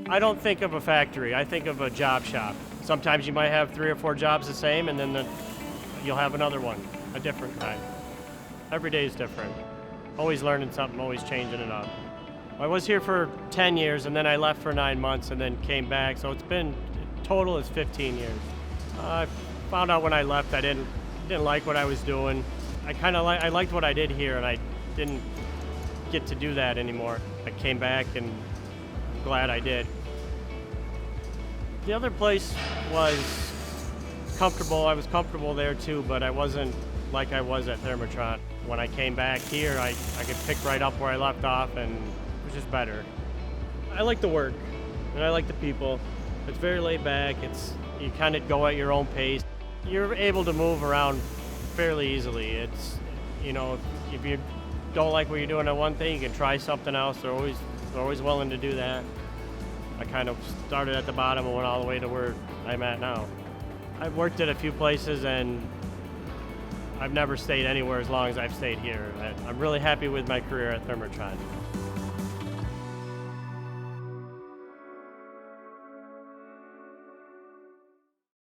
I don't think of a factory, I think of a job shop. Sometimes you might have 3 or 4 jobs the same, and then you'll have another one, a different kind. Every day is different. Always learning something, always changing it up. I was here for 10 years, and then I left for 9 months, and then came back, so it's been, total is 15 years. I found out when I left I didn't like what I was doing. I liked what I did here, and I didn't get to do that anymore. I came back, and I'm glad I did. The other place was comfortable. I was comfortable there too, but I wasn't like I was at Thermotron. When I came back here, I could pick right up where I left off, and it was just better. I like the work, and I like the people. It's very laid back. You kind of go at your own pace. You're able to move around fairly easily. If you don't like what you're doing at one thing, you can try something else. They're always willing to do that. I kind of started at the bottom and went all the way to where I'm at now. I've worked at a few places, and I've never stayed anywhere as long as I've stayed here. I'm really happy with my career at Thermotron.